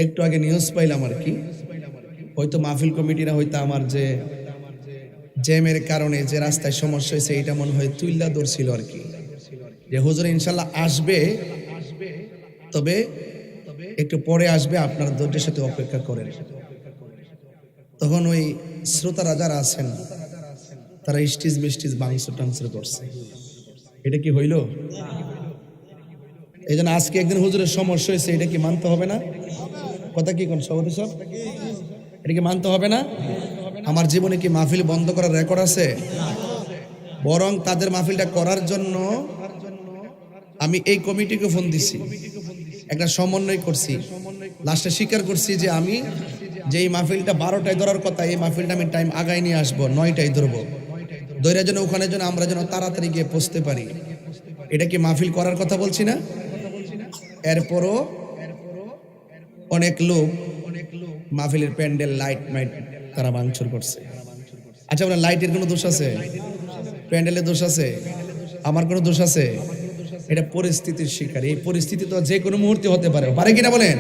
একটু আগে নিউজ পাইলাম আর কি, হয়তো মাহফিল কমিটিরা হয়তো আমার যে জ্যামের কারণে যে রাস্তায় সমস্যা হয়েছে এটা মনে হয় তুইল্লা ধরছিল আর কি, যে হুজুর ইনশাল্লাহ আসবে, তবে একটু পরে আসবে, আপনার ধৈর্যের সাথে অপেক্ষা করেন। তখন ওই শ্রোতারা যারা আছেন তারা স্টিজ মিস্টিজ বাংসুর টাংসুর করছে। এটা কি হইল? এই জন্য আজকে একদিন হুজুরের সমস্যা হয়েছে, এটা কি মানতে হবে না? কথা কি কোন সভাপতি সাহেব, এটা কি মানতে হবে না? আমার জীবনে কি মাহফিল বন্ধ করার রেকর্ড আছে? বরং তাদের মাহফিলটা করার জন্য আমি এই কমিটিকে ফোন দিছি, একটা সমন্বয় করছি, লাস্টে স্বীকার করছি যে আমি যে এই মাহফিলটা 12টায় ধরার কথা, এই মাহফিলটা আমি টাইম আগায় নিয়ে আসবো, 9টায় ধরবো, দৈরা যেন ওখানে যেন আমরা যেন তাড়াতাড়ি গিয়ে পৌঁছতে পারি। এটা কি মাহফিল করার কথা বলছি না? এরপরও অনেক লোক মাহফিলের প্যান্ডেল লাইট মাইট তারা ভাঙচুর করছে। আচ্ছা, আপনার লাইটের কোনো দোষ আছে? প্যান্ডেলের দোষ আছে? আমার কোনো দোষ আছে? এটা পরিস্থিতির শিকার। এই পরিস্থিতি তো যে কোনো মুহূর্তে হতে পারে, পারে কিনা বলেন?